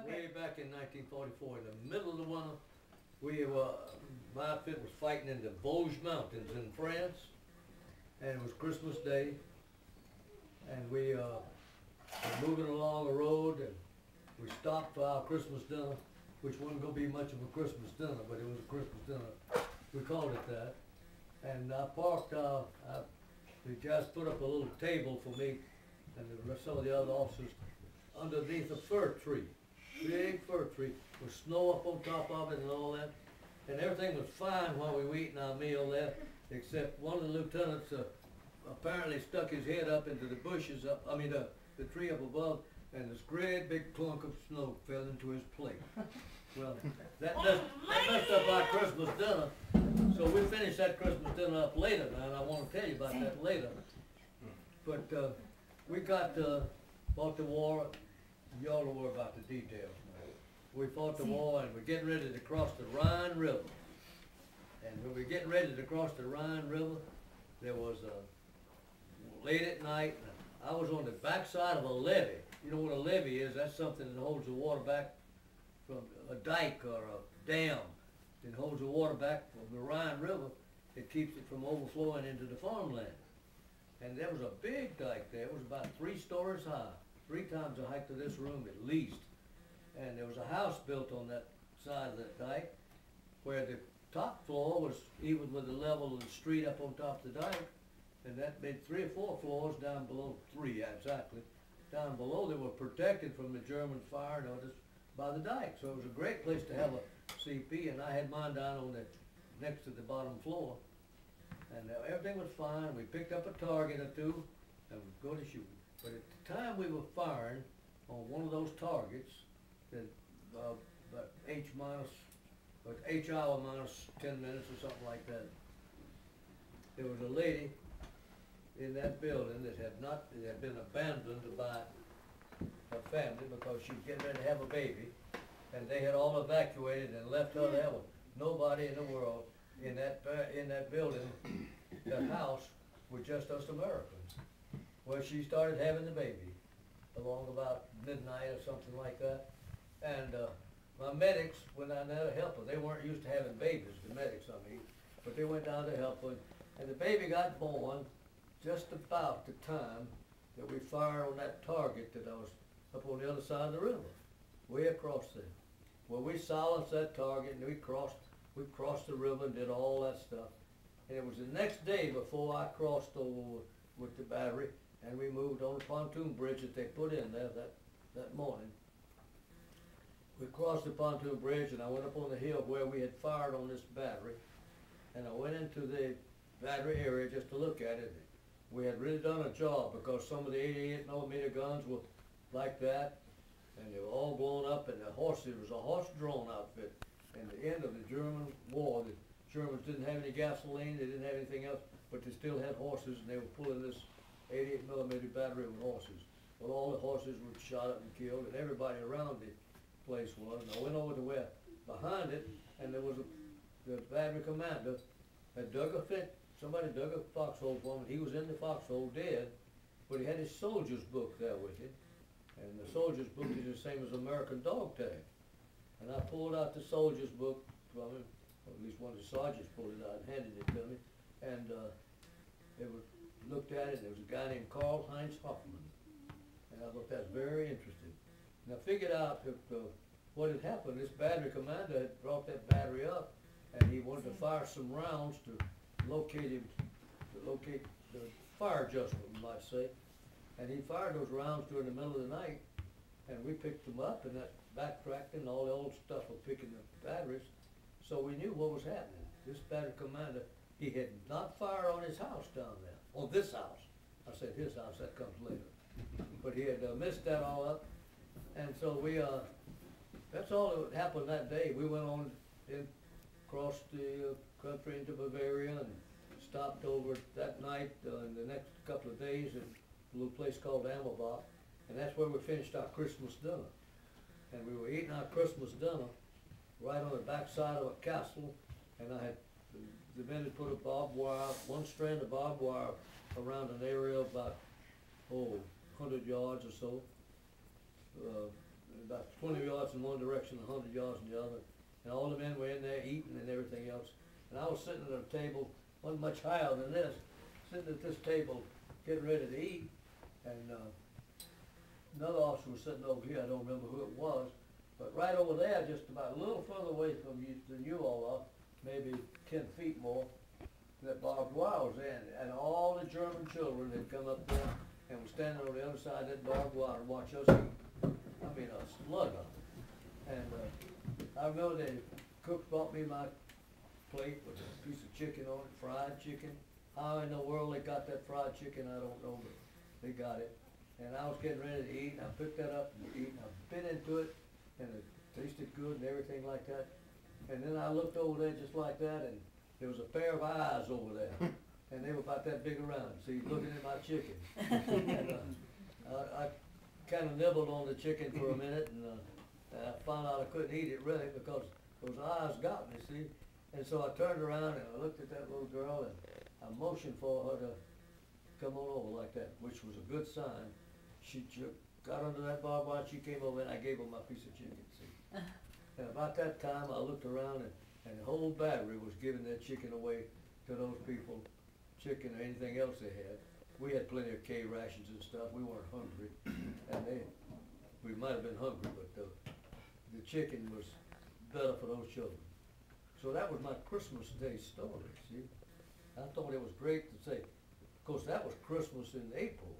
Way back in 1944, in the middle of the winter, we were, my outfit was fighting in the Vosges Mountains in France, and it was Christmas Day, and we were moving along a road, and we stopped for our Christmas dinner, which wasn't going to be much of a Christmas dinner, but it was a Christmas dinner. We called it that. And I parked, we just put up a little table for me and some of the other officers underneath a fir tree, big fir tree, with snow up on top of it and all that. And everything was fine while we were eating our meal there, except one of the lieutenants apparently stuck his head up into the bushes, the tree up above, and this great big clunk of snow fell into his plate. Well, that messed up our Christmas dinner. So we finished that Christmas dinner up later now, and I want to tell you about that later. But we fought the war. Y'all don't worry about the details. We fought the war, and we're getting ready to cross the Rhine River. And when we're getting ready to cross the Rhine River, there was late at night, I was on the backside of a levee. You know what a levee is? That's something that holds the water back from a dike or a dam. It holds the water back from the Rhine River. It keeps it from overflowing into the farmland. And there was a big dike there. It was about 3 stories high, 3 times the height of this room at least. And there was a house built on that side of that dike where the top floor was even with the level of the street up on top of the dike. And that made 3 or 4 floors down below, 3 exactly, down below that were protected from the German fire notice by the dike. So it was a great place to have a CP, and I had mine down on the next to the bottom floor. And everything was fine. We picked up a target or 2 and we'd go to shooting. But at the time we were firing on one of those targets, that about H hour minus 10 minutes or something like that, there was a lady in that building that had been abandoned by her family because she was getting ready to have a baby, and they had all evacuated and left her there with nobody in the world in that building, that house, with just us Americans. Well, she started having the baby along about midnight or something like that, and my medics went down there to help her. They weren't used to having babies, the medics, but they went down to help her, and the baby got born just about the time that we fired on that target that I was up on the other side of the river, way across there. Well, we silenced that target, and we crossed the river and did all that stuff. And it was the next day before I crossed over with the battery, and we moved on the pontoon bridge that they put in there that morning. We crossed the pontoon bridge, and I went up on the hill where we had fired on this battery, and I went into the battery area just to look at it. We had really done a job because some of the 88mm guns were like that, and they were all blown up, and it was a horse-drawn outfit. And the end of the German war, the Germans didn't have any gasoline, they didn't have anything else, but they still had horses, and they were pulling this 88mm battery with horses. Well, all the horses were shot up and killed, and everybody around the place was. And I went over to where behind it, and there was the battery commander had dug a pit. Somebody dug a foxhole for him. He was in the foxhole dead, but he had his soldier's book there with him. And the soldier's book is the same as American dog tag. And I pulled out the soldier's book from him, or at least one of the sergeants pulled it out and handed it to me. And looked at it, and there was a guy named Karl Heinz Hoffman. And I thought that's very interesting. And I figured out what had happened. This battery commander had brought that battery up, and he wanted to fire some rounds to locate the fire adjustment, you might say. And he fired those rounds during the middle of the night, and we picked them up, and that backtracked and all the old stuff of picking the batteries. So we knew what was happening. This battery commander, he had not fired on his house down there, on this house. I said his house, that comes later. But he had missed that all up. And so that's all that happened that day. We went on and crossed the country into Bavaria and stopped over that night in the next couple of days at a little place called Amelbach, and that's where we finished our Christmas dinner. And we were eating our Christmas dinner right on the backside of a castle, and the men had put a barbed wire, one strand of barbed wire around an area of about 100 yards or so. about 20 yards in one direction, 100 yards in the other. And all the men were in there eating and everything else. And I was sitting at a table, wasn't much higher than this, sitting at this table getting ready to eat. And another officer was sitting over here, I don't remember who it was, but right over there, just about a little further away from you than you all are, maybe 10 feet more, that barbed wire was in. And all the German children had come up there and was standing on the other side of that barbed wire and watch us eat. I mean, a slugger. And I remember the cook brought me my plate with a piece of chicken on it, fried chicken. How in the world they got that fried chicken, I don't know, but they got it. And I was getting ready to eat, and I picked that up and eat, and I bit into it, and it tasted good and everything like that. And then I looked over there just like that, and there was a pair of eyes over there, and they were about that big around. See, looking at my chicken. And, I kind of nibbled on the chicken for a minute, and I found out I couldn't eat it really because those eyes got me, see. And so I turned around and I looked at that little girl, and I motioned for her to come on over like that, which was a good sign. She got under that barbed wire, she came over, and I gave her my piece of chicken, see. And about that time, I looked around, and the whole battery was giving that chicken away to those people, chicken or anything else they had. We had plenty of K rations and stuff. We weren't hungry, and we might have been hungry, but the chicken was better for those children. So that was my Christmas Day story, see. I thought it was great to say. Of course, that was Christmas in April,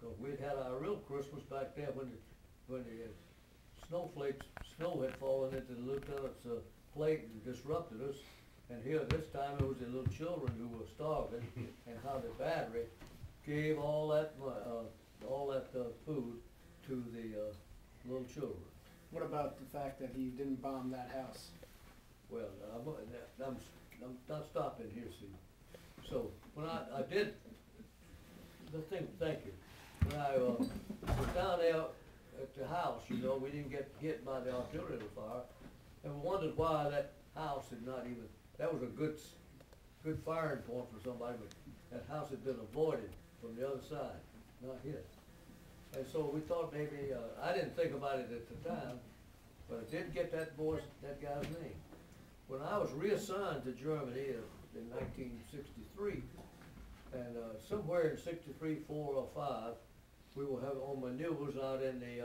because we'd had our real Christmas back there when the snow had fallen into the lieutenant's plate and disrupted us. And here this time it was the little children who were starving, and how the battery gave all that food to the little children. What about the fact that he didn't bomb that house? Well, I'm not stopping here, see. So when I did the thing, thank you. When I was down there at the house, you know, we didn't get hit by the artillery fire, and we wondered why that house had not even. That was a good firing point for somebody, but that house had been avoided from the other side, not hit. And so we thought maybe, I didn't think about it at the time, but I did get that guy's name. When I was reassigned to Germany in 1963, and somewhere in 63, 4 or 5, we were having on maneuvers out in the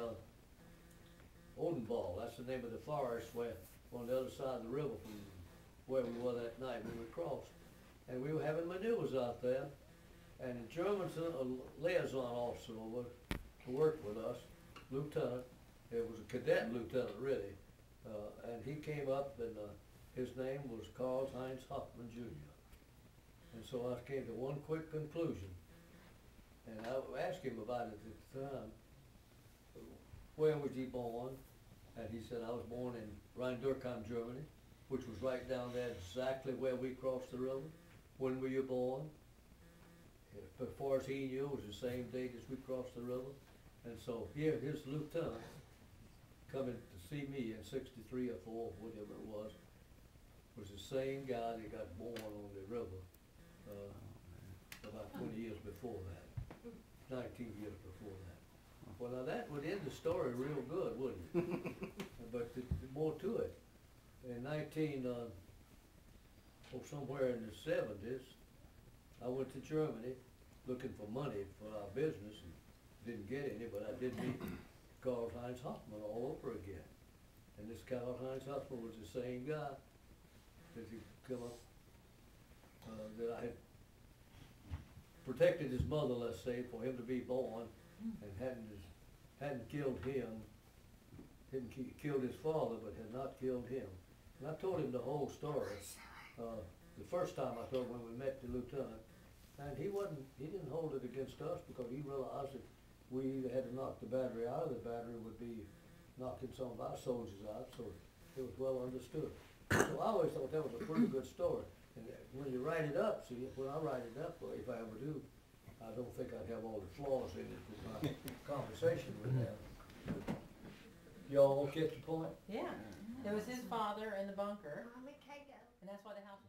Odenwald. That's the name of the forest where on the other side of the river from where we were that night when we crossed. And we were having maneuvers out there, and the German liaison officer over to work with us, lieutenant, it was a cadet lieutenant really, and he came up, and his name was Karl Heinz Hoffman Jr. And so I came to one quick conclusion, and I asked him about it at the time. Where was he born? And he said, I was born in Rhein-Durkheim, Germany, which was right down there exactly where we crossed the river. When were you born? As far as he knew, it was the same date as we crossed the river. And so here, his lieutenant, coming to see me in 63 or 4, whatever it was the same guy that got born on the river about 20 years before that, 19 years before that. Well, now that would end the story real good, wouldn't it? But more to it. In somewhere in the 70s, I went to Germany looking for money for our business and didn't get any, but I did meet Karl Heinz Hoffman all over again. And this Karl Heinz Hoffman was the same guy that had come up, that I had protected his mother, let's say, for him to be born, and hadn't killed him, killed his father, but had not killed him. And I told him the whole story. The first time I told him when we met the lieutenant, and he didn't hold it against us because he realized that we either had to knock the battery out or the battery would be knocking some of our soldiers out, so it was well understood. So I always thought that was a pretty good story. And when you write it up, see, when I write it up, or if I ever do, I don't think I'd have all the flaws in it with my conversation with them. Y'all get the point? Yeah. It was his father in the bunker, and that's why the house